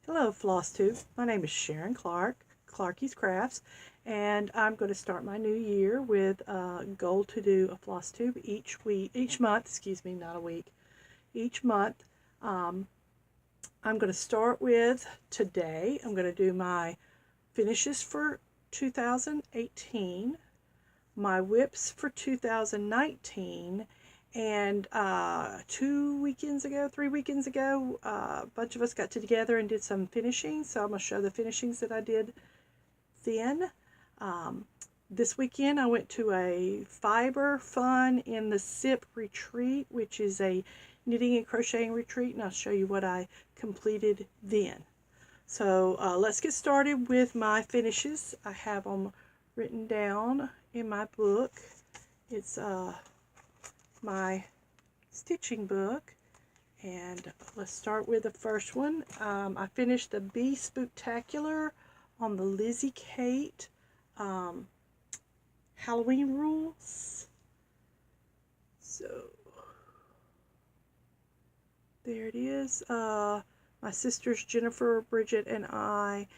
Hello, Floss Tube. My name is Sharon Clark, Clarkey's Crafts, and I'm going to start my new year with a goal to do a floss tube each month, excuse me, not a week, each month. Um, I'm going to start with today. I'm going to do my finishes for 2018, my whips for 2019, and 3 weekends ago, a bunch of us got together and did some finishing. So I'm going to show the finishings that I did then. Um, this weekend I went to a fiber fun in the SIP retreat, which is a knitting and crocheting retreat, and I'll show you what I completed then. So let's get started with my finishes. I have them written down in my book. It's my stitching book, and let's start with the first one. I finished the Bee Spooktacular on the Lizzie Kate Halloween rules. So there it is. My sisters Jennifer, Bridget, and I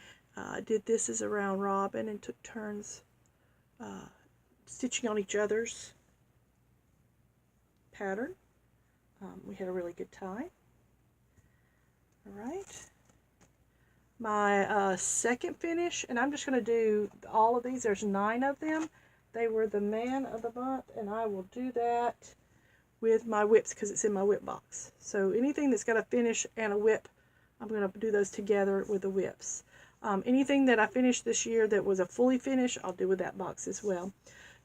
did this as a round robin and took turns stitching on each other's pattern. We had a really good time. Alright. My second finish, and I'm just going to do all of these. There's 9 of them. They were the man of the month, and I will do that with my whips because it's in my whip box. So anything that's got a finish and a whip, I'm going to do those together with the whips. Anything that I finished this year that was a fully finish, I'll do with that box as well.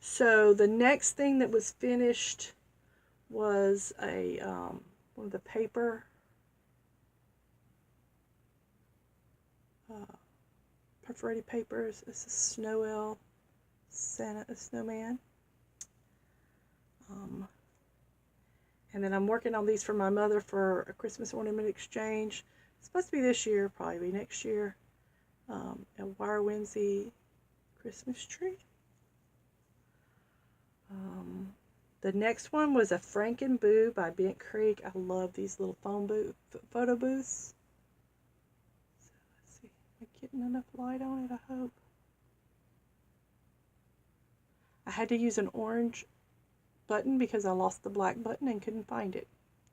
So the next thing that was finished was a one of the paper perforated papers. It's a Snowell snowman. And then I'm working on these for my mother for a Christmas ornament exchange. It's supposed to be this year, probably next year. A wire whimsy Christmas tree. The next one was a Franken Boo by Bent Creek. I love these little photo booths. So let's see, am I getting enough light on it? I hope. I had to use an orange button because I lost the black button and couldn't find it.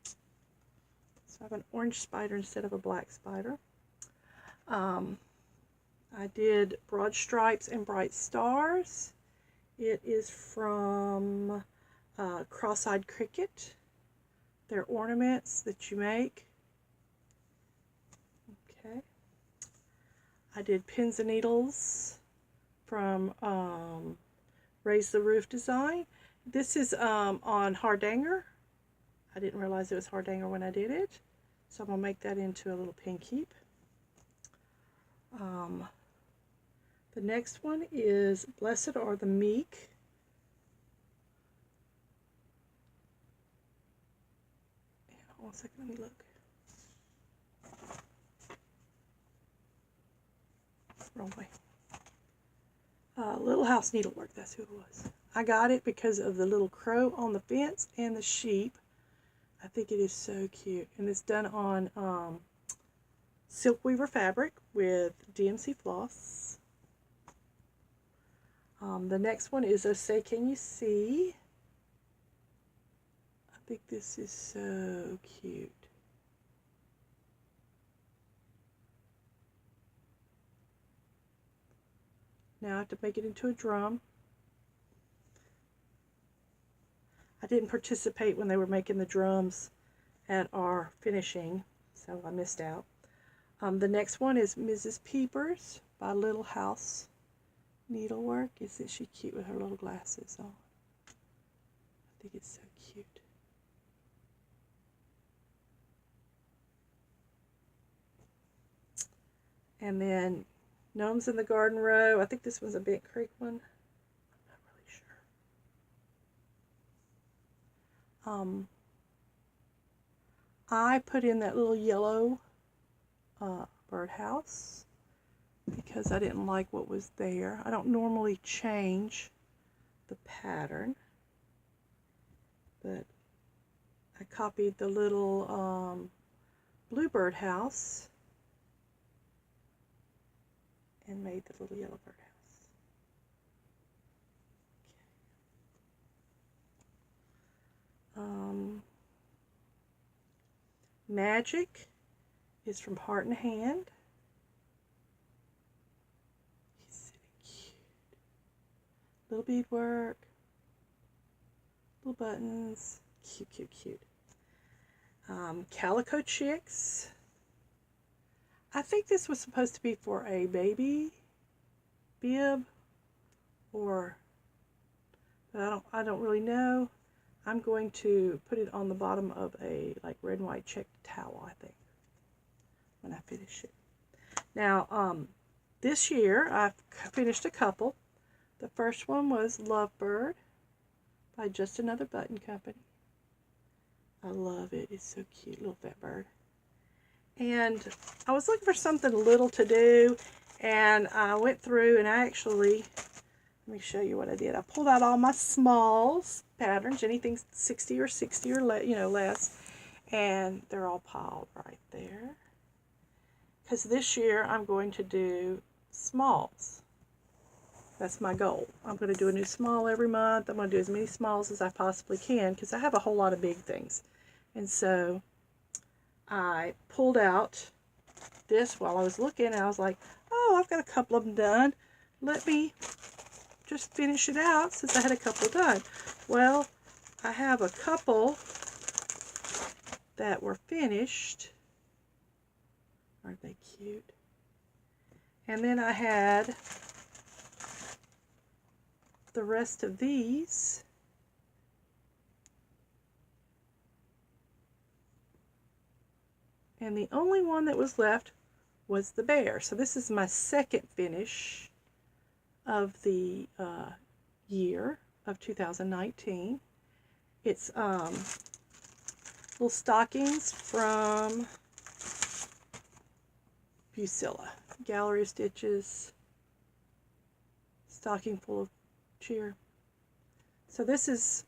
So I have an orange spider instead of a black spider. I did Broad Stripes and Bright Stars. It is from Cross-Eyed Cricket. They're ornaments that you make. Okay. I did Pins and Needles from Raise the Roof Design. This is on Hardanger. I didn't realize it was Hardanger when I did it. So I'm going to make that into a little pin keep. The next one is Blessed Are the Meek. Hold on a second, let me look. Wrong way. Little House Needlework, that's who it was. I got it because of the little crow on the fence and the sheep. I think it is so cute. And it's done on silk weaver fabric with DMC floss. The next one is Oh Say Can You See? I think this is so cute. Now I have to make it into a drum. I didn't participate when they were making the drums at our finishing, so I missed out. The next one is Mrs. Peepers by Little House Needlework. Isn't she cute with her little glasses on? I think it's so cute. And then Gnomes in the Garden Row. I think this one's a Bent Creek one. I'm not really sure. I put in that little yellow birdhouse because I didn't like what was there. I don't normally change the pattern, but I copied the little bluebird house and made the little yellow birdhouse. Magic is from Heart and Hand. He's sitting cute. Little beadwork, little buttons, cute, cute, cute. Calico Chicks. I think this was supposed to be for a baby bib, but I don't really know. I'm going to put it on the bottom of a like red and white checked towel, I think, when I finish it. Now, this year I've finished a couple. The first one was Lovebird by Just Another Button Company. I love it. It's so cute, little fat bird. And I was looking for something little to do, and I went through and I actually, let me show you what I did. I pulled out all my smalls patterns, anything 60 or 60 or less, and they're all piled right there. Because this year I'm going to do smalls. That's my goal. I'm going to do a new small every month. I'm going to do as many smalls as I possibly can because I have a whole lot of big things. And so I pulled out this while I was looking, and I was like, oh, I've got a couple of them done. Let me just finish it out since I had a couple done. Well, I have a couple that were finished. Aren't they cute? And then I had the rest of these. And the only one that was left was the bear. So this is my second finish of the year of 2019. It's little stockings from Busilla. Gallery of Stitches. Stocking full of cheer. So this is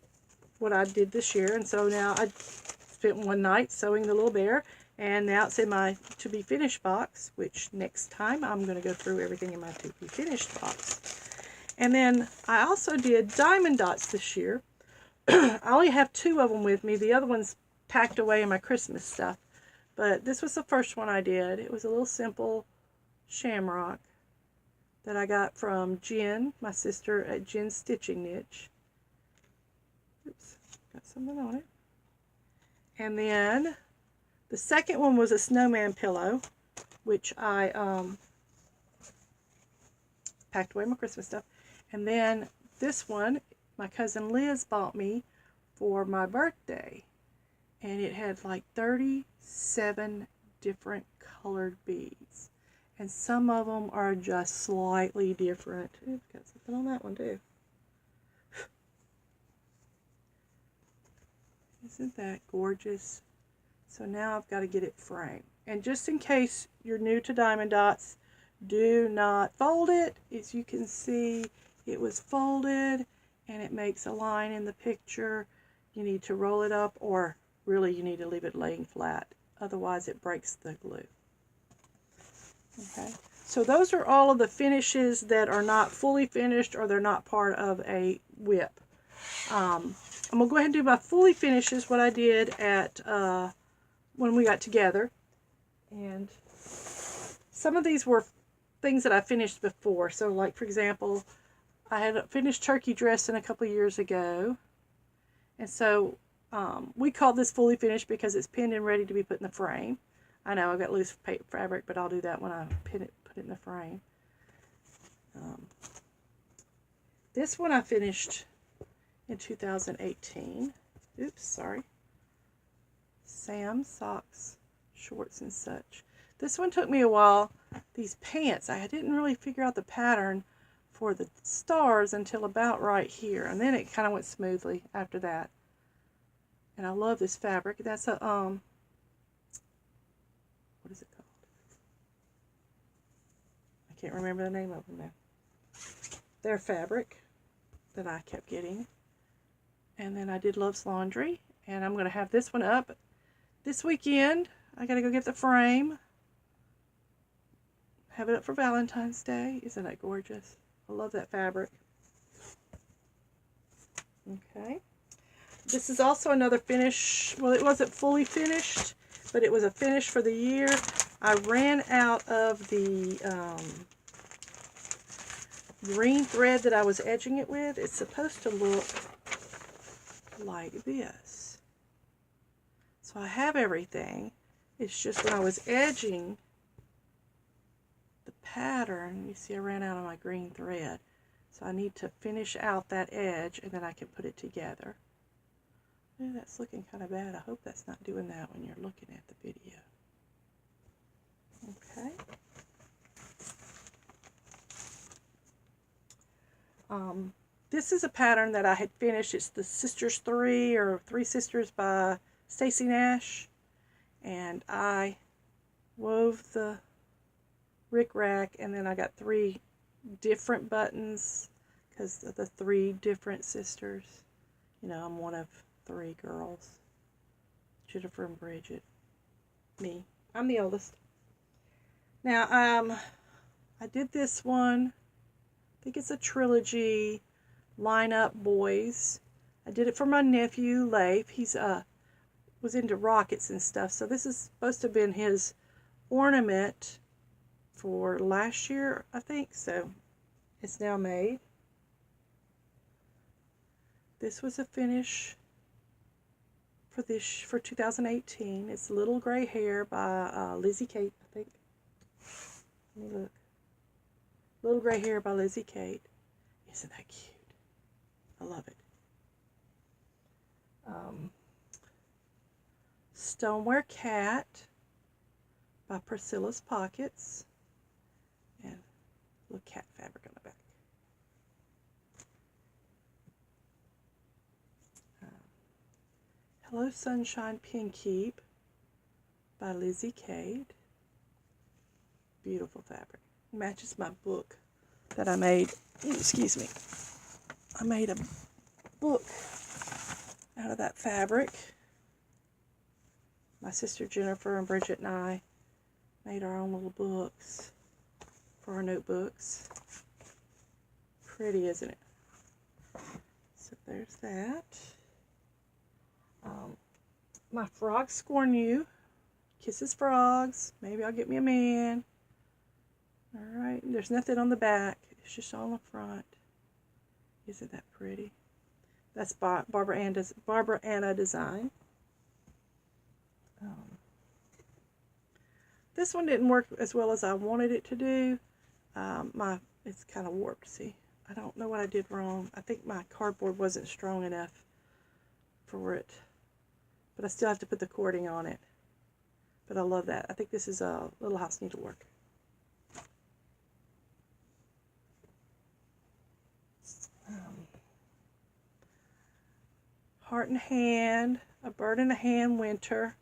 what I did this year. And so now I spent one night sewing the little bear. And now it's in my to be finished box, which next time I'm going to go through everything in my to be finished box. And then I also did diamond dots this year. I only have 2 of them with me. The other one's packed away in my Christmas stuff. But this was the first one I did. It was a little simple shamrock that I got from Jen, my sister at Jen's Stitching Niche. Oops, got something on it. And then the second one was a snowman pillow, which I packed away my Christmas stuff. And then this one, my cousin Liz bought me for my birthday. And it had like 37 different colored beads. And some of them are just slightly different. Ooh, got something on that one too. Isn't that gorgeous? So now I've got to get it framed. And just in case you're new to diamond dots, do not fold it. As you can see, it was folded and it makes a line in the picture. You need to roll it up, or really you need to leave it laying flat. Otherwise it breaks the glue. Okay, so those are all of the finishes that are not fully finished or they're not part of a whip. I'm going to go ahead and do my fully finishes, what I did at when we got together. And some of these were things that I finished before. So like, for example, I had finished turkey dressing a couple years ago. And so we call this fully finished because it's pinned and ready to be put in the frame. I know I've got loose fabric, but I'll do that when I put it in the frame. This one I finished in 2018. Oops, sorry. Sam socks, shorts, and such. This one took me a while. These pants, I didn't really figure out the pattern for the stars until about right here, and then it kind of went smoothly after that. And I love this fabric. That's a what is it called? I can't remember the name of them now. They're fabric that I kept getting. And then I did Love's Laundry, and I'm going to have this one up this weekend. I got to go get the frame. have it up for Valentine's Day. Isn't that gorgeous? I love that fabric. Okay. This is also another finish. Well, it wasn't fully finished, but it was a finish for the year. I ran out of the green thread that I was edging it with. It's supposed to look like this. So I have everything. It's just when I was edging the pattern, you see I ran out of my green thread. So I need to finish out that edge and then I can put it together. Ooh, that's looking kind of bad. I hope that's not doing that when you're looking at the video. Okay. This is a pattern that I had finished. It's the Sisters 3 or Three Sisters by Stacy Nash. And I wove the rickrack and then I got 3 different buttons because of the 3 different sisters. You know, I'm one of 3 girls. Jennifer and Bridget. Me. I'm the oldest. Now, I did this one. I think it's a trilogy. Line Up Boys. I did it for my nephew, Leif. He's was into rockets and stuff. So this is supposed to have been his ornament for last year, I think. So it's now made. This was a finish for 2018. It's Little Gray Hair by Lizzie Kate, I think. Let me look. Little Gray Hair by Lizzie Kate. Isn't that cute? I love it. Stoneware Cat by Priscilla's Pockets. And little cat fabric on the back. Hello Sunshine Pin Keep by Lizzie Kate. Beautiful fabric. Matches my book that I made. Excuse me. I made a book out of that fabric. My sister Jennifer and Bridget and I made our own little books for our notebooks. Pretty, isn't it? So there's that. My Frogs Scorn You. Kisses Frogs. Maybe I'll get me a man. Alright, there's nothing on the back. It's just on the front. Isn't that pretty? That's Barbara Anna design. This one didn't work as well as I wanted it to do. It's kind of warped, see? I don't know what I did wrong. I think my cardboard wasn't strong enough for it. But I still have to put the cording on it. But I love that. I think this is a Little House Needlework. Heart in Hand, A Bird in the Hand Winter.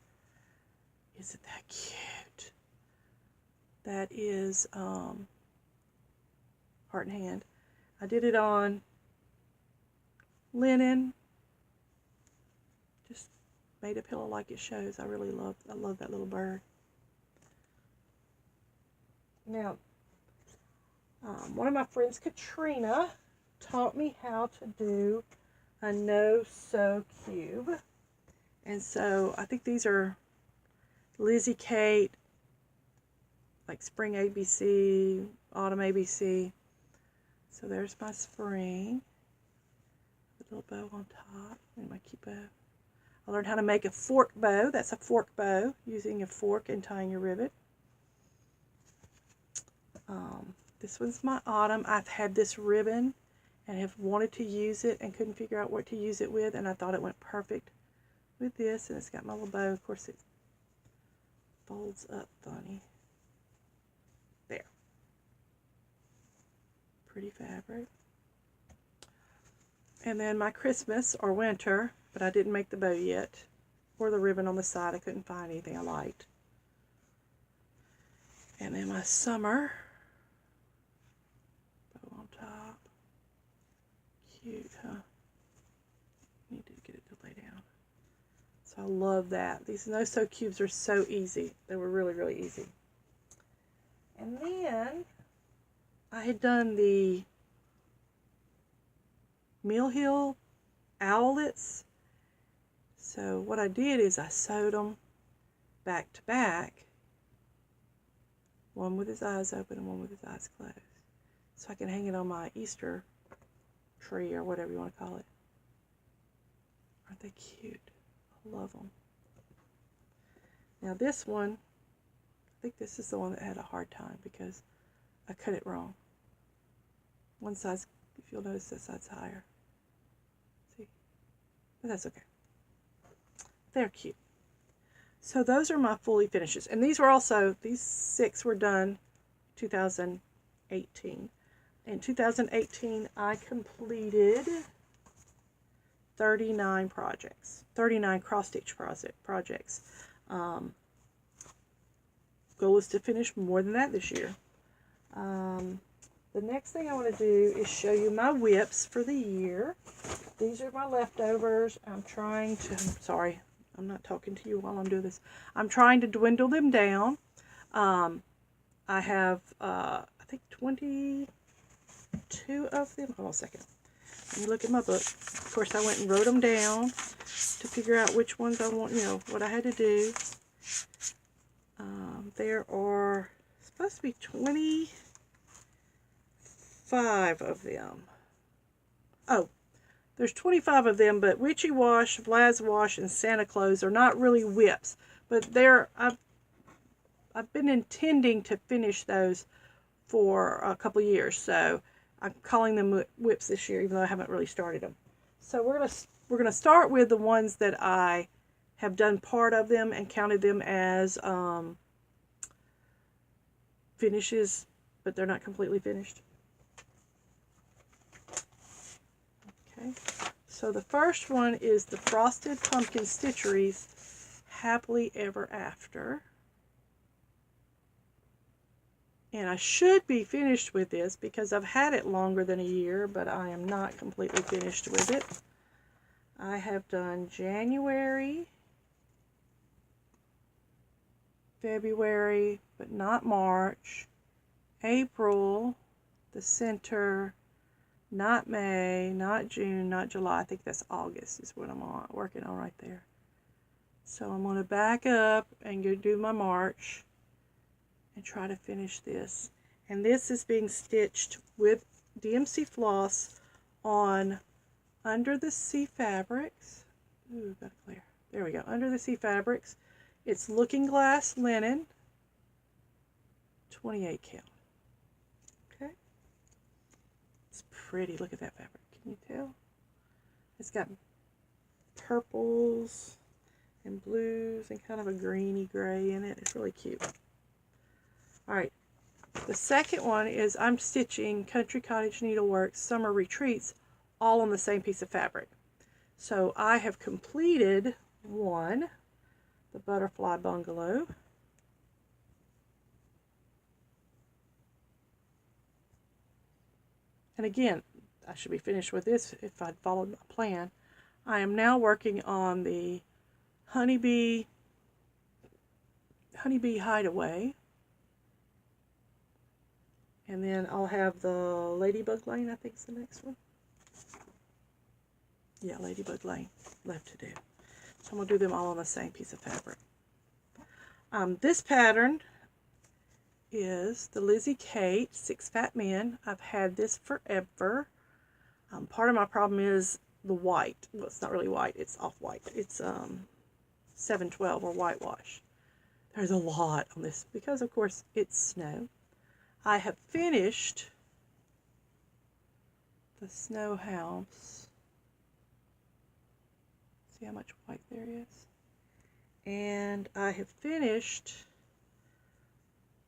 Isn't that cute? That is Heart in Hand. I did it on linen. Just made a pillow like it shows. I love that little bird. Now, one of my friends, Katrina, taught me how to do a no-sew cube. And so I think these are Lizzie Kate, like Spring ABC, Autumn ABC. So there's my spring. A little bow on top and my key bow. I learned how to make a fork bow. That's a fork bow, using a fork and tying your rivet. This one's my autumn. I've had this ribbon and have wanted to use it and couldn't figure out what to use it with, and I thought it went perfect with this, and it's got my little bow. Of course, it folds up funny. There. Pretty fabric. And then my Christmas or winter, but I didn't make the bow yet, or the ribbon on the side. I couldn't find anything I liked. And then my summer, bow on top. Cute, huh? Need to get it to lay down. So I love that. These no-sew cubes are so easy. They were really, really easy. And then I had done the Mill Hill owlets. So what I did is I sewed them back to back, one with his eyes open and one with his eyes closed, so I can hang it on my Easter tree or whatever you want to call it. Aren't they cute? I love them. Now this one, I think this is the one that had a hard time because I cut it wrong. One size, if you'll notice, that side's higher. See? But that's okay. They're cute. So those are my fully finishes. And these were also, these 6 were done 2018. In 2018, I completed 39 projects, 39 cross-stitch projects. Goal is to finish more than that this year. The next thing I want to do is show you my whips for the year. These are my leftovers. I'm sorry, I'm not talking to you while I'm doing this. I'm trying to dwindle them down. I have, I think 22 of them. Hold on a second. Let me look at my book. Of course, I went and wrote them down to figure out which ones I want, what I had to do. There are supposed to be 25 of them. Oh, there's 25 of them, but Witchy Wash, Vlad's Wash, and Santa Claus are not really whips, but I've been intending to finish those for a couple of years, so I'm calling them whips this year, even though I haven't really started them. So we're gonna start with the ones that I have done part of them and counted them as finishes, but they're not completely finished. Okay, so the first one is the Frosted Pumpkin Stitcheries Happily Ever After. And I should be finished with this because I've had it longer than a year, but I am not completely finished with it. I have done January, February, but not March, April, the center, not May, not June, not July. I think that's August is what I'm working on right there. So I'm going to back up and go do my March and try to finish this. And this is being stitched with DMC Floss on Under the Sea Fabrics. Ooh, got to clear. There we go. Under the Sea Fabrics. It's Looking Glass Linen, 28 count. Okay. It's pretty. Look at that fabric. Can you tell? It's got purples and blues and kind of a greeny gray in it. It's really cute. Alright, the second one is I'm stitching Country Cottage Needleworks Summer Retreats all on the same piece of fabric. So I have completed one, the Butterfly Bungalow. And again, I should be finished with this if I'd followed my plan. I am now working on the Honeybee Hideaway. And then I'll have the Ladybug Lane, I think is the next one. Yeah, Ladybug Lane left to do. So I'm going to do them all on the same piece of fabric. This pattern is the Lizzie Kate 6 Fat Men. I've had this forever. Part of my problem is the white. Well, it's not really white. It's off-white. It's 712 or whitewash. There's a lot on this because, of course, it's snow. I have finished the snow house. See how much white there is? And I have finished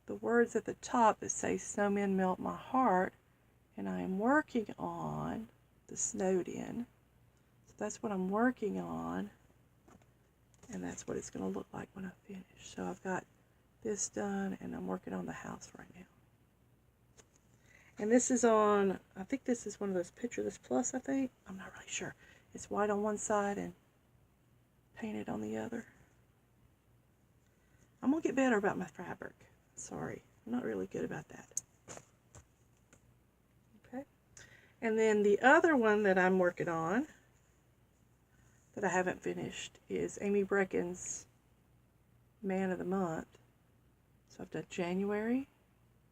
the words at the top that say "Snowmen Melt My Heart," and I am working on the Snowed In. So that's what I'm working on, and that's what it's going to look like when I finish. So I've got this done, and I'm working on the house right now. And this is on, I think this is one of those Picture This Plus, I think. I'm not really sure. It's white on one side and painted on the other. I'm going to get better about my fabric. Sorry. I'm not really good about that. Okay. And then the other one that I'm working on that I haven't finished is Amy Brecken's Man of the Month. So I've done January,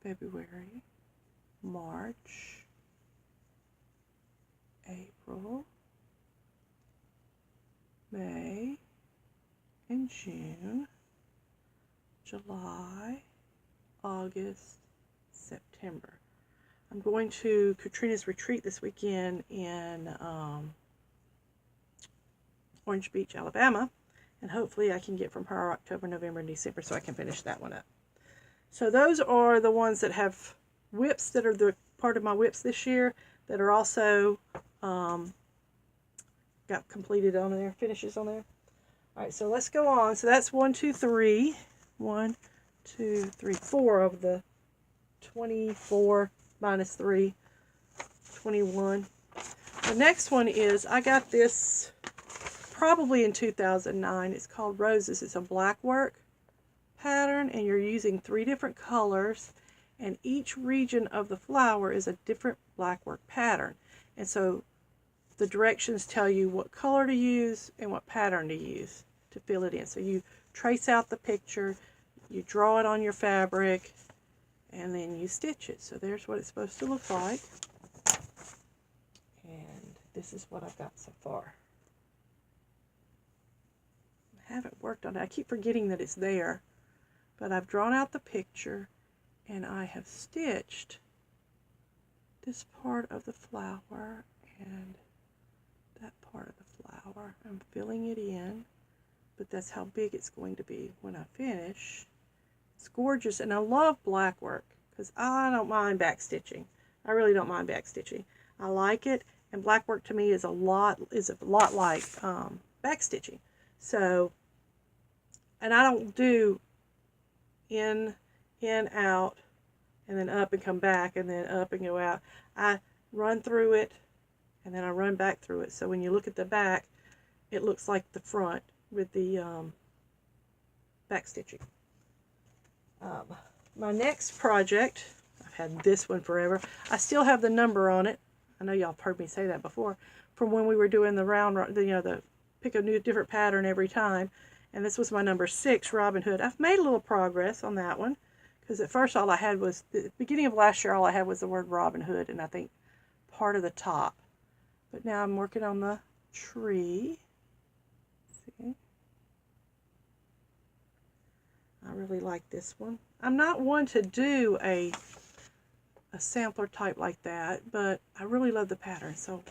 February, March, April, May, and June, July, August, September. I'm going to Katrina's retreat this weekend in Orange Beach, Alabama, and hopefully I can get from her October, November, and December so I can finish that one up. So those are the ones that have whips that are the part of my whips this year that are also got completed on there, finishes on there. All right, so let's go on. So that's 1, 2, 3. 1, 2, 3, 4 of the 24 minus 3, 21. The next one is, I got this probably in 2009. It's called Roses. It's a black work pattern, and you're using 3 different colors, and each region of the flower is a different black work pattern. And so the directions tell you what color to use and what pattern to use to fill it in. So you trace out the picture, you draw it on your fabric, and then you stitch it. So there's what it's supposed to look like. And this is what I've got so far. I haven't worked on it. I keep forgetting that it's there. But I've drawn out the picture, and I have stitched this part of the flower and that part of the flower. I'm filling it in, but that's how big it's going to be when I finish. It's gorgeous, and I love black work because I don't mind back stitching. I really don't mind back stitching. I like it, and black work to me is a lot like back stitching. So, and I don't do in, out, and then up and come back, and then up and go out. I run through it, and then I run back through it. So when you look at the back, it looks like the front with the back stitching. My next project, I've had this one forever. I still have the number on it. I know y'all have heard me say that before. From when we were doing the round, the pick a new different pattern every time. And this was my number 6, Robin Hood. I've made a little progress on that one, because at first all I had was, the beginning of last year, all I had was the word Robin Hood, and I think part of the top. But now I'm working on the tree. See? I really like this one. I'm not one to do a sampler type like that, but I really love the pattern. So,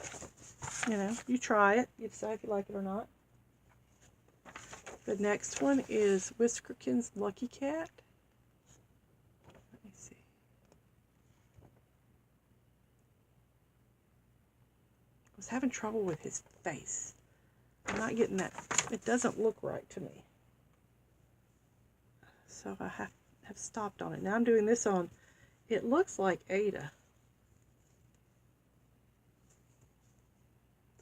you know, you try it. You decide if you like it or not. The next one is Whiskerkin's Lucky Cat. Let me see. I was having trouble with his face. I'm not getting that. It doesn't look right to me. So I have stopped on it. Now I'm doing this on, it looks like Ada.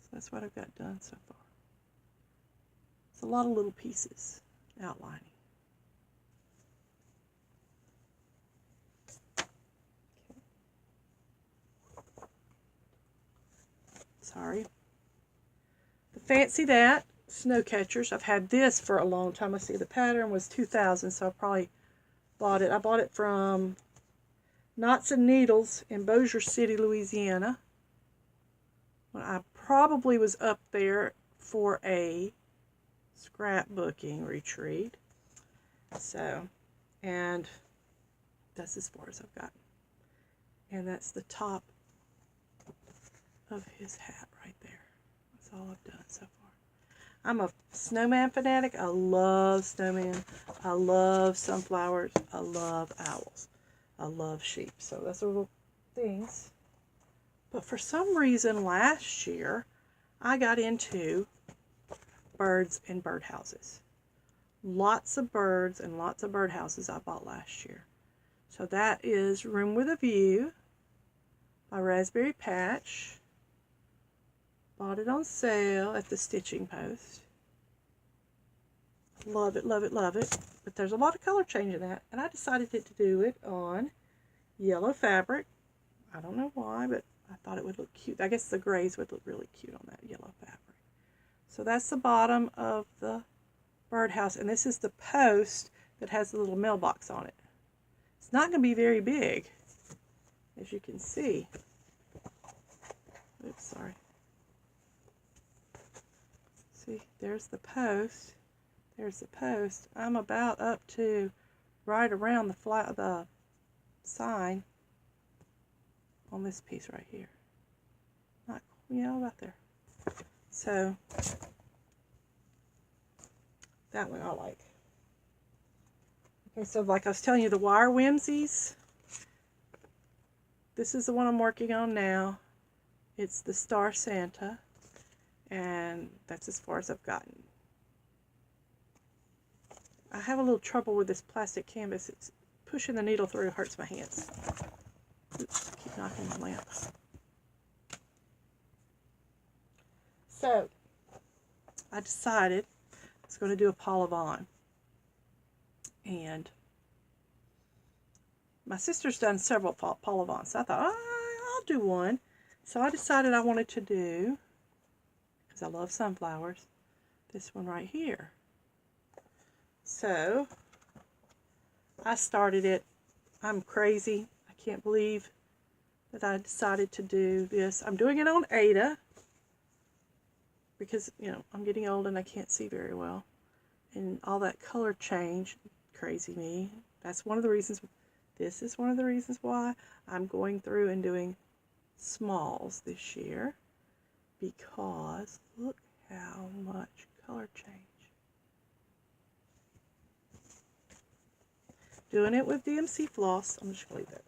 So that's what I've got done so far. It's a lot of little pieces outlining. Okay. Sorry. The Fancy That Snow Catchers. I've had this for a long time. I see the pattern was 2000, so I probably bought it. I bought it from Knots and Needles in Bossier City, Louisiana, when I probably was up there for a scrapbooking retreat. So, and that's as far as I've gotten. And that's the top of his hat right there. That's all I've done so far. I'm a snowman fanatic. I love snowmen. I love sunflowers. I love owls. I love sheep. So that's the little things. But for some reason last year, I got into birds and birdhouses. Lots of birds and lots of birdhouses I bought last year. So that is Room with a View by Raspberry Patch. Bought it on sale at the Stitching Post. Love it, love it, love it. But there's a lot of color change in that. And I decided to do it on yellow fabric. I don't know why, but I thought it would look cute. I guess the grays would look really cute on that yellow fabric. So that's the bottom of the birdhouse. And this is the post that has the little mailbox on it. It's not going to be very big, as you can see. Oops, sorry. See, there's the post. There's the post. I'm about up to right around the sign on this piece right here. Not, about there. So that one I like. Okay, so like I was telling you, the wire whimsies. This is the one I'm working on now. It's the Star Santa, and that's as far as I've gotten. I have a little trouble with this plastic canvas. It's pushing the needle through hurts my hands. Oops, keep knocking the lamp. So, I decided I was going to do a Paul Yvonne. And my sister's done several Paul Yvonne, so I thought, I'll do one. So I decided I wanted to do, because I love sunflowers, this one right here. So I started it. I'm crazy. I can't believe that I decided to do this. I'm doing it on Ada because, I'm getting old and I can't see very well. And all that color change, crazy me. That's one of the reasons, this is one of the reasons why I'm going through and doing smalls this year, because look how much color change. Doing it with DMC Floss. I'm just going to leave that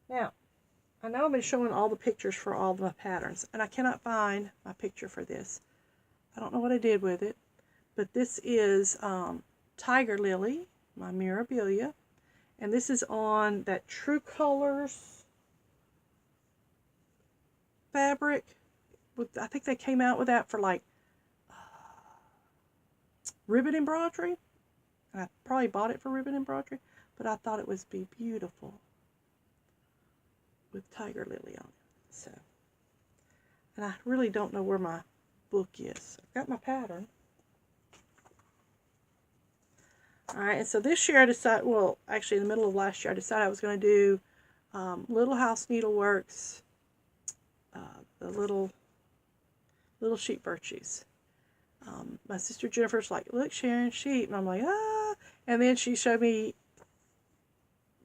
there. Now, I know I've been showing all the pictures for all of my patterns, and I cannot find my picture for this. I don't know what I did with it, but this is Tiger Lily, my Mirabilia, and this is on that True Colors fabric. I think they came out with that for like ribbon embroidery. And I probably bought it for ribbon embroidery, but I thought it would be beautiful with Tiger Lily on it. So, and I really don't know where my book is. I've got my pattern. Alright, and so this year I decided, well, actually in the middle of last year, I decided I was going to do Little House Needleworks, the little sheep virtues. My sister Jennifer's like, look, Sharon, sheep. And I'm like, ah. And then she showed me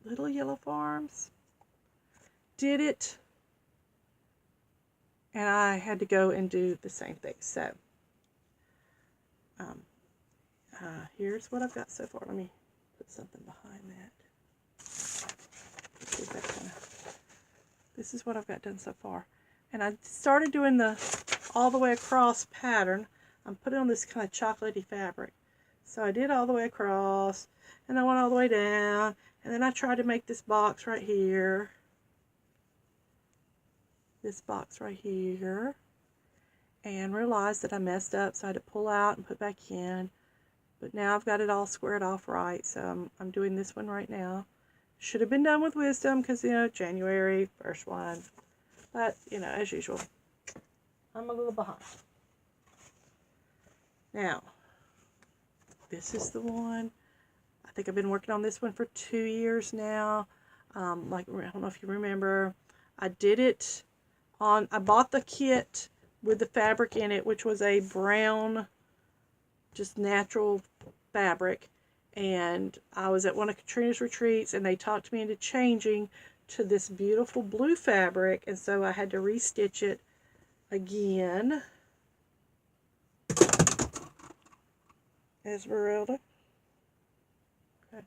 Little Yellow Farms. Did it. And I had to go and do the same thing. So, here's what I've got so far. Let me put something behind that. See if that this is what I've got done so far. And I started doing the all the way across pattern. I'm putting on this kind of chocolatey fabric. So I did all the way across, and I went all the way down, and then I tried to make this box right here. This box right here. And realized that I messed up, so I had to pull out and put back in. But now I've got it all squared off right, so I'm doing this one right now. Should have been done with Wisdom, because, January, first one. But, as usual, I'm a little behind. Now, this is the one. I think I've been working on this one for 2 years now. I don't know if you remember. I did it on, I bought the kit with the fabric in it, which was a brown, just natural fabric. And I was at one of Katrina's retreats, and they talked me into changing to this beautiful blue fabric. And so I had to restitch it again. Esmeralda. Okay.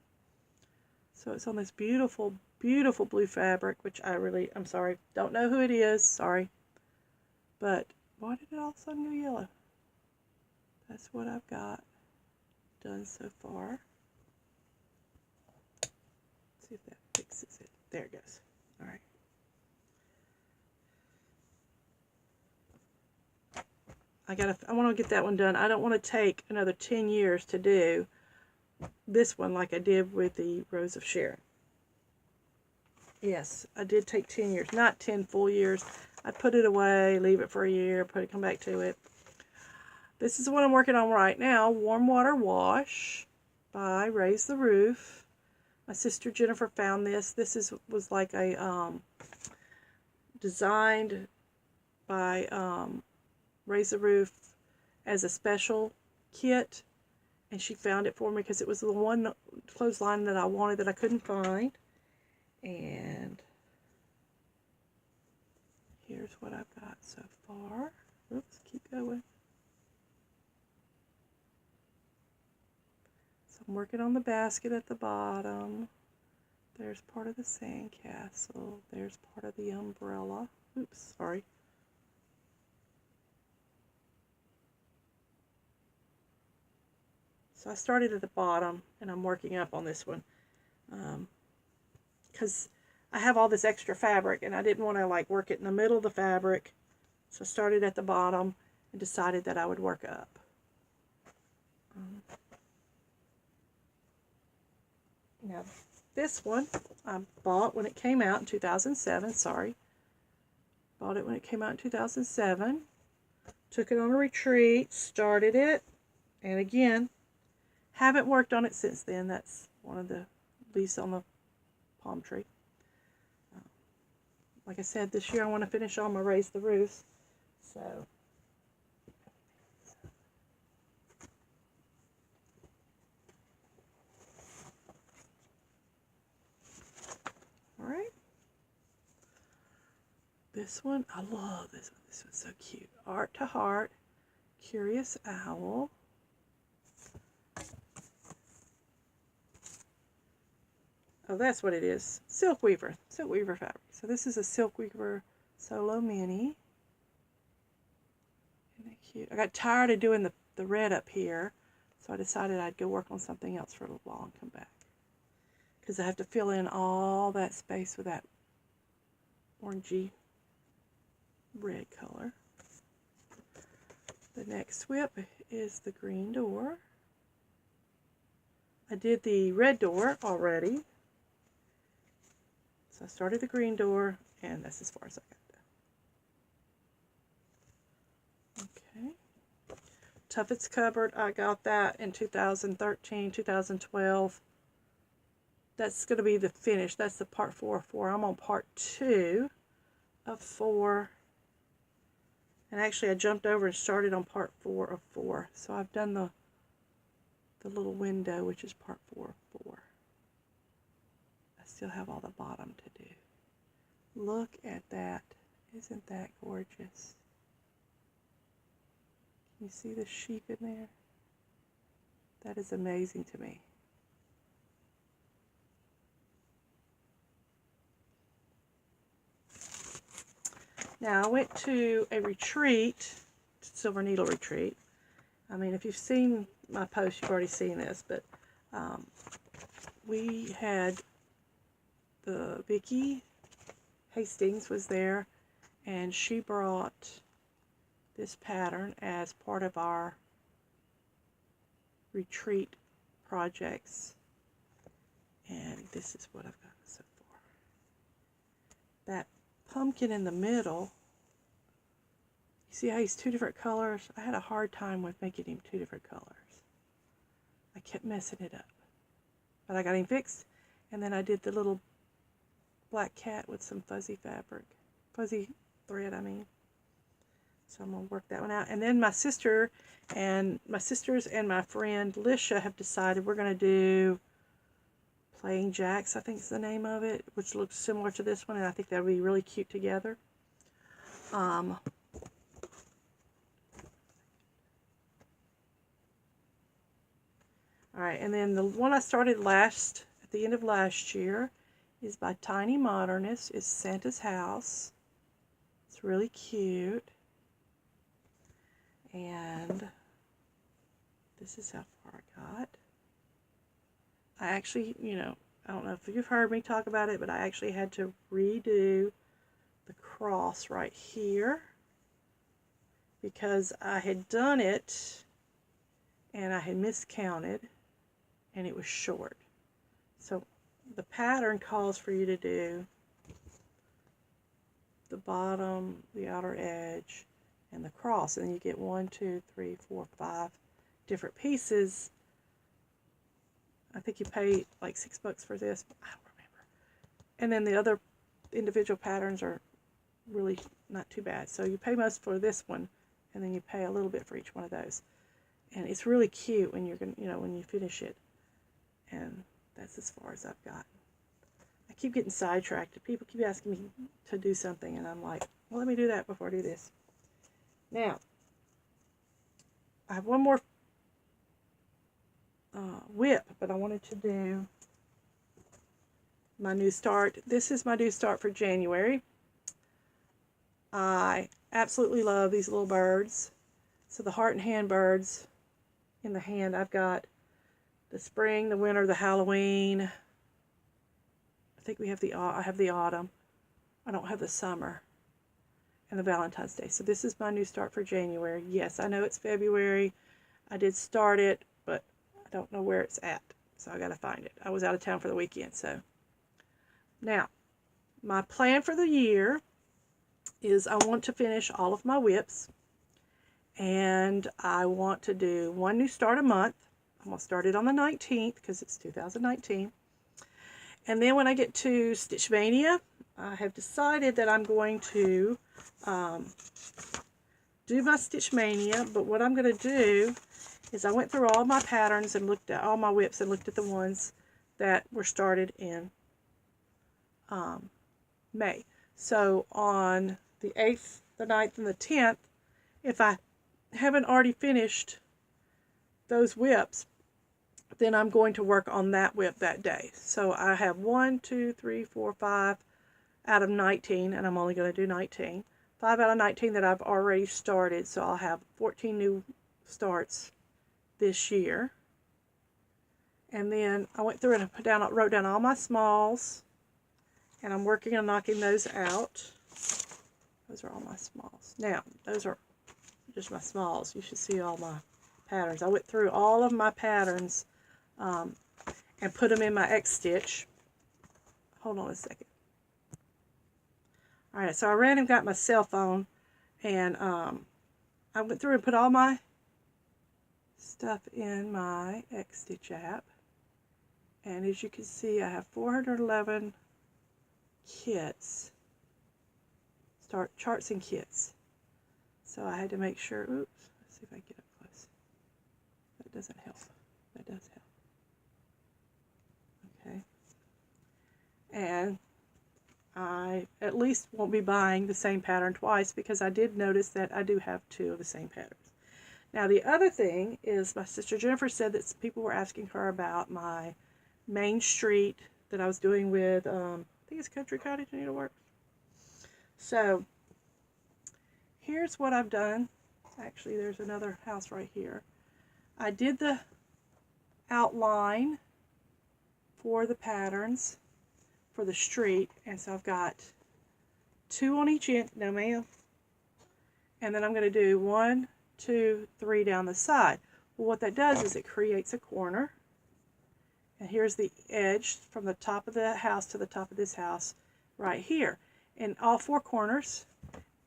So it's on this beautiful, beautiful blue fabric, which I'm sorry, don't know who it is, sorry. But why did it all of a sudden go yellow? That's what I've got done so far. Let's see if that fixes it. There it goes. All right. I want to get that one done. I don't want to take another 10 years to do this one like I did with the Rose of Sharon. Yes, I did take 10 years, not 10 full years. I put it away, leave it for a year, come back to it. This is what I'm working on right now, Warm Water Wash by Raise the Roof. My sister Jennifer found this. This was like a designed by Raise the Roof as a special kit, and she found it for me because it was the one clothesline that I wanted that I couldn't find. And here's what I've got so far. Oops, keep going. So I'm working on the basket at the bottom. There's part of the sandcastle. There's part of the umbrella. Oops, sorry. So I started at the bottom and I'm working up on this one. Because I have all this extra fabric and I didn't want to like work it in the middle of the fabric. So I started at the bottom and decided that I would work up. Now this one I bought when it came out in 2007. Sorry. Bought it when it came out in 2007. Took it on a retreat, started it, and again, haven't worked on it since then. That's one of the leaves on the palm tree. Like I said, this year I want to finish all my Raise the Roofs. So, alright. This one, I love this one. This one's so cute. Art to Heart, Curious Owl. Oh, that's what it is. Silk Weaver fabric. So this is a Silk Weaver Solo Mini. Isn't that cute? I got tired of doing the red up here, so I decided I'd go work on something else for a little while and come back. Because I have to fill in all that space with that orangey red color. The next whip is the green door. I did the red door already. So I started the green door, and that's as far as I got. Okay. Tuffet's Cupboard, I got that in 2013, 2012. That's going to be the finish. That's the part 4 of 4. I'm on part 2 of 4. And actually I jumped over and started on part 4 of 4. So I've done the little window, which is part 4 of 4. I still have all the bottom to do. Look at that. Isn't that gorgeous? Can you see the sheep in there? That is amazing to me. Now I went to a retreat, Silver Needle retreat. I mean, if you've seen my post, you've already seen this, but we had Vicki Hastings was there, and she brought this pattern as part of our retreat projects, and this is what I've got so far. That pumpkin in the middle, you see how he's 2 different colors? I had a hard time with making him 2 different colors. I kept messing it up, but I got him fixed. And then I did the little black cat with some fuzzy fabric, fuzzy thread, I mean. So I'm gonna work that one out. And then my sisters and my friend Lisha have decided we're gonna do Playing Jacks, I think is the name of it, which looks similar to this one, and I think that would be really cute together. Alright, and then the one I started at the end of last year is by Tiny Modernist. It's Santa's House. It's really cute. And this is how far I got. I actually, I don't know if you've heard me talk about it, but I actually had to redo the cross right here because I had done it and I had miscounted and it was short. So the pattern calls for you to do the bottom, the outer edge, and the cross, and then you get 1, 2, 3, 4, 5 different pieces. I think you pay like $6 for this, but I don't remember. And then the other individual patterns are really not too bad. So you pay most for this one, and then you pay a little bit for each one of those. And it's really cute when you're gonna, when you finish it. And that's as far as I've gotten. I keep getting sidetracked. People keep asking me to do something, and I'm like, well, let me do that before I do this. Now, I have one more whip, but I wanted to do my new start. This is my new start for January. I absolutely love these little birds. So the heart and hand birds in the hand, I've got the spring, the winter, the Halloween. I think I have the autumn. I don't have the summer and the Valentine's Day. So this is my new start for January. Yes, I know it's February. I did start it, but I don't know where it's at. So I got to find it. I was out of town for the weekend. So now, my plan for the year is I want to finish all of my whips. And I want to do one new start a month. I'm going to start it on the 19th because it's 2019. And then when I get to Stitch Mania, I have decided that I'm going to do my Stitch Mania. But what I'm going to do is I went through all my patterns and looked at all my whips and looked at the ones that were started in May. So on the 8th, the 9th, and the 10th, if I haven't already finished those whips, then I'm going to work on that whip that day. So I have 1, 2, 3, 4, 5 out of 19, and I'm only going to do 19. 5 out of 19 that I've already started, so I'll have 14 new starts this year. And then I went through and wrote down all my smalls, and I'm working on knocking those out. Those are all my smalls. Now, those are just my smalls. You should see all my patterns. I went through all of my patterns and put them in my X stitch. Hold on a second. Alright, so I ran and got my cell phone, and I went through and put all my stuff in my X stitch app. And as you can see, I have 411 kits, charts and kits. So I had to make sure, oops, let's see if I can get up close. That doesn't help. That does help. Okay. And I at least won't be buying the same pattern twice, because I did notice that I do have 2 of the same patterns. Now the other thing is, my sister Jennifer said that people were asking her about my Main Street that I was doing with, I think it's Country Cottage Needleworks. So here's what I've done. Actually, there's another house right here. I did the outline for the patterns for the street, and so I've got 2 on each end. No, ma'am. And then I'm going to do 1, 2, 3 down the side. Well, what that does is it creates a corner. And here's the edge from the top of the house to the top of this house right here. And all 4 corners.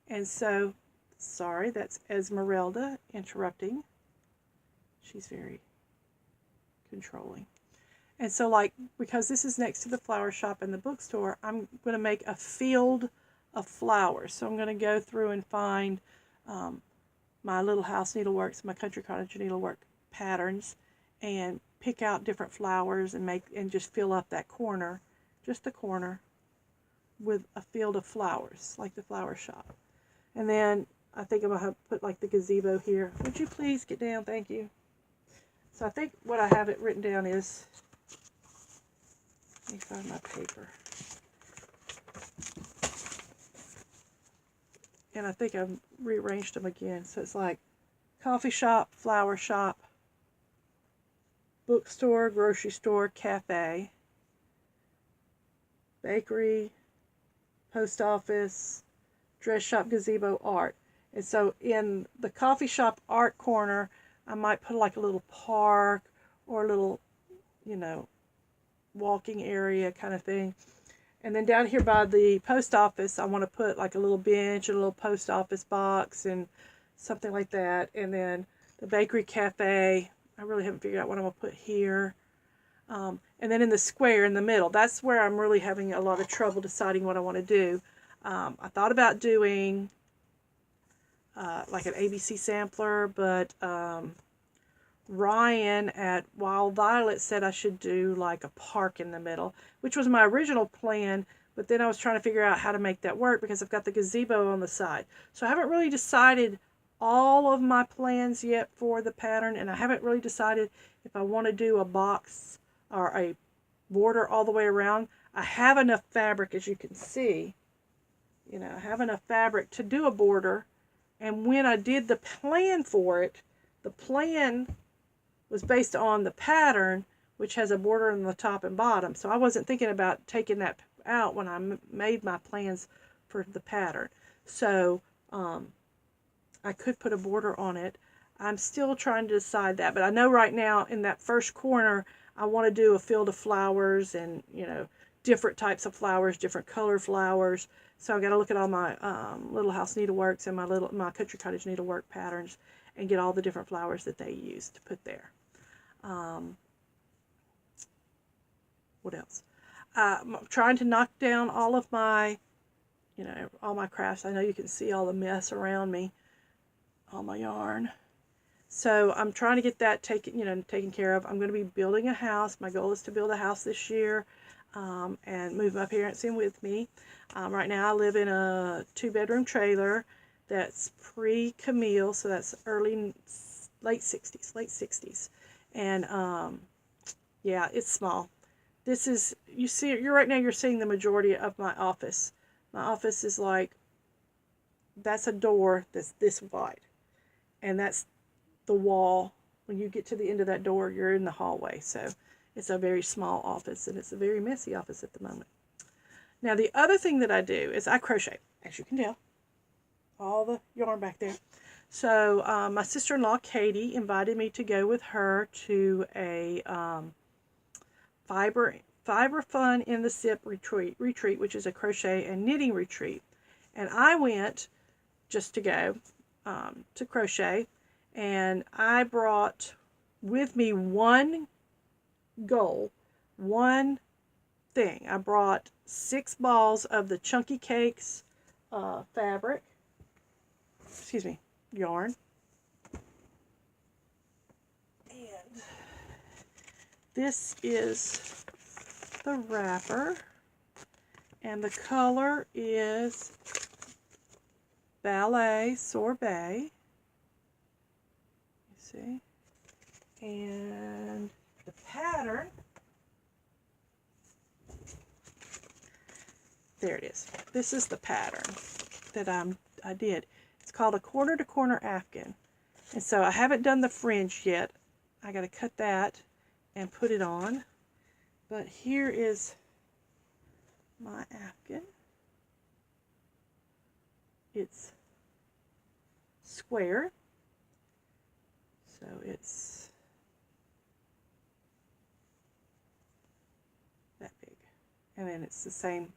And so, sorry, that's Esmeralda interrupting. She's very controlling. And so, like, because this is next to the flower shop and the bookstore, I'm going to make a field of flowers. So I'm going to go through and find my Little House Needleworks, my Country Cottage Needlework patterns, and pick out different flowers and just fill up that corner, just the corner, with a field of flowers, like the flower shop. And then I think I'm going to put like the gazebo here. Would you please get down? Thank you. So I think what I have it written down is, let me find my paper. And I think I've rearranged them again. So it's like coffee shop, flower shop, bookstore, grocery store, cafe, bakery, post office, dress shop, gazebo, art. And so in the coffee shop art corner, I might put like a little park or a little, you know, walking area kind of thing. And then down here by the post office, I want to put like a little bench, a little post office box, and something like that. And then the bakery cafe, I really haven't figured out what I'm going to put here. And then in the square in the middle, that's where I'm really having a lot of trouble deciding what I want to do. I thought about doing like an ABC sampler, but Ryan at Wild Violet said I should do like a park in the middle, which was my original plan, but then I was trying to figure out how to make that work because I've got the gazebo on the side. So I haven't really decided all of my plans yet for the pattern, and I haven't really decided if I want to do a box or a border all the way around. I have enough fabric, as you can see, you know, I have enough fabric to do a border, and when I did the plan for it, the plan was based on the pattern, which has a border on the top and bottom. So I wasn't thinking about taking that out when I made my plans for the pattern. So I could put a border on it. I'm still trying to decide that, but I know right now in that first corner, I want to do a field of flowers and, you know, different types of flowers, different color flowers. So I've got to look at all my Little House Needleworks and my Country Cottage Needlework patterns and get all the different flowers that they use to put there. What else? I'm trying to knock down all of my, you know, all my crafts. I know you can see all the mess around me, all my yarn. So I'm trying to get that taken care of. I'm going to be building a house. My goal is to build a house this year and move my parents in with me. Right now I live in a 2-bedroom trailer that's pre-Camille, so that's late 60s. And yeah, it's small. This is, right now you're seeing the majority of my office. My office is like, that's a door that's this wide. And that's the wall. When you get to the end of that door, you're in the hallway. So it's a very small office, and it's a very messy office at the moment. Now the other thing that I do is I crochet, as you can tell. All the yarn back there. So my sister-in-law Katie invited me to go with her to a Fiber Fun in the Sip retreat, which is a crochet and knitting retreat. And I went just to go to crochet, and I brought with me one goal, one thing. I brought 6 balls of the Chunky Cakes yarn. And this is the wrapper, and the color is Ballet Sorbet. You see? And the pattern, there it is. This is the pattern that I did. It's called a corner to corner afghan. And so I haven't done the fringe yet. I got to cut that and put it on. But here is my afghan. It's square. So it's that big. And then it's the same.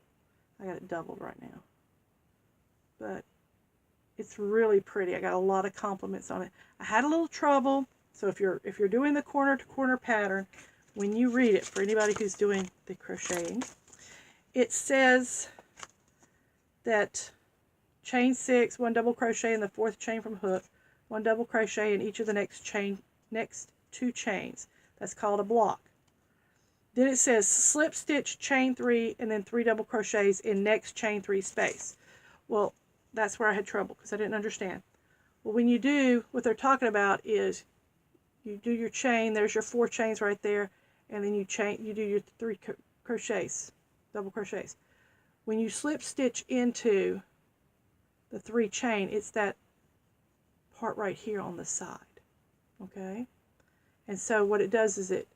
I got it doubled right now. But it's really pretty. I got a lot of compliments on it. I had a little trouble. So if you're doing the corner to corner pattern, when you read it, for anybody who's doing the crocheting, it says that chain 6, 1 double crochet in the 4th chain from hook, 1 double crochet in each of the next 2 chains. That's called a block. Then it says slip stitch chain 3 and then 3 double crochets in next chain 3 space. Well, that's where I had trouble because I didn't understand. Well, when you do, what they're talking about is you do your chain, there's your 4 chains right there, and then you do your 3 crochets, double crochets. When you slip stitch into the 3 chain, it's that part right here on the side, okay? And so what it does is it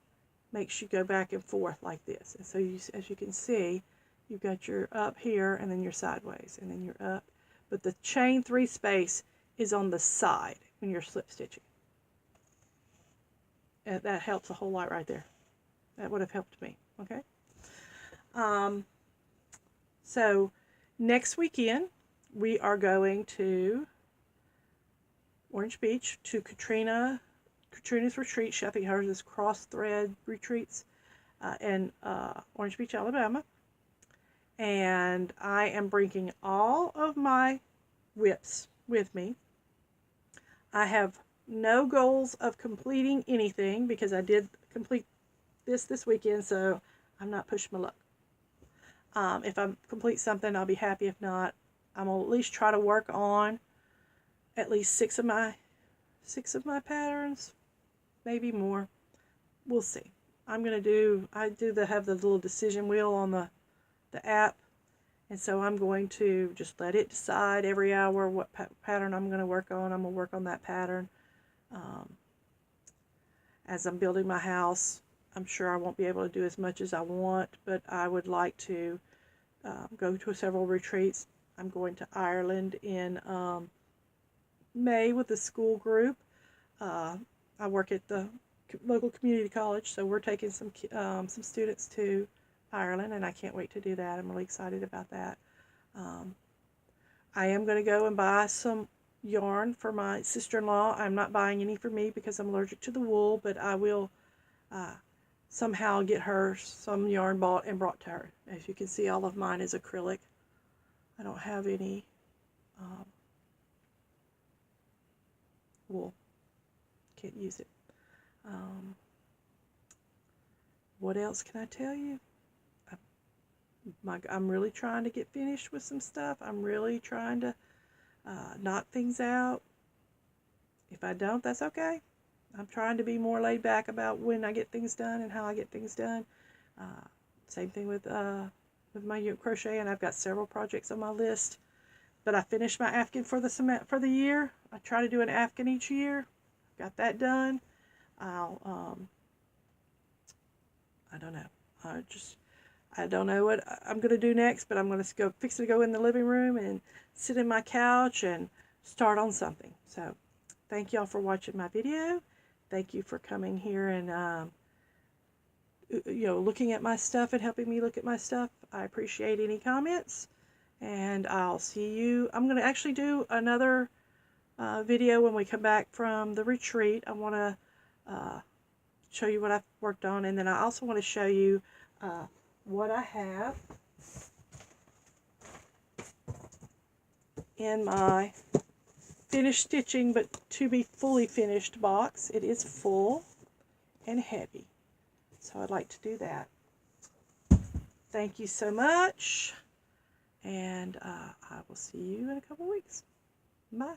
makes you go back and forth like this. And so as you can see, you've got your up here and then your sideways and then your up. But the chain 3 space is on the side when you're slip stitching. And that helps a whole lot right there. That would have helped me, okay? So next weekend, we are going to Orange Beach to Katrina's retreat. I think hers is Cross Thread Retreats in Orange Beach, Alabama. And I am bringing all of my whips with me. I have no goals of completing anything because I did complete this weekend, so I'm not pushing my luck. If I complete something, I'll be happy. If not, I'm going to at least try to work on at least six of my patterns, maybe more. We'll see. I do have the little decision wheel on the app, and so I'm going to just let it decide every hour what pattern I'm going to work on. I'm going to work on that pattern. As I'm building my house, I'm sure I won't be able to do as much as I want, but I would like to go to several retreats. I'm going to Ireland in May with the school group. I work at the local community college, so we're taking some students to Ireland, and I can't wait to do that. I'm really excited about that. I am going to go and buy some yarn for my sister-in-law. I'm not buying any for me because I'm allergic to the wool, but I will somehow get her some yarn bought and brought to her. As you can see, all of mine is acrylic. I don't have any wool. Can't use it. What else can I tell you? I'm really trying to get finished with some stuff. I'm really trying to knock things out. If I don't, that's okay. I'm trying to be more laid back about when I get things done and how I get things done. Same thing with my crochet, and I've got several projects on my list. But I finished my Afghan for the year. I try to do an Afghan each year. Got that done. I don't know. I don't know what I'm going to do next, but I'm going to fix to go in the living room and sit in my couch and start on something. So thank y'all for watching my video. Thank you for coming here and looking at my stuff and helping me look at my stuff. I appreciate any comments, and I'll see you. I'm going to actually do another video when we come back from the retreat. I want to show you what I've worked on, and then I also want to show you what I have in my finished stitching but to be fully finished box. It is full and heavy, so I'd like to do that. Thank you so much, and I will see you in a couple weeks. Bye.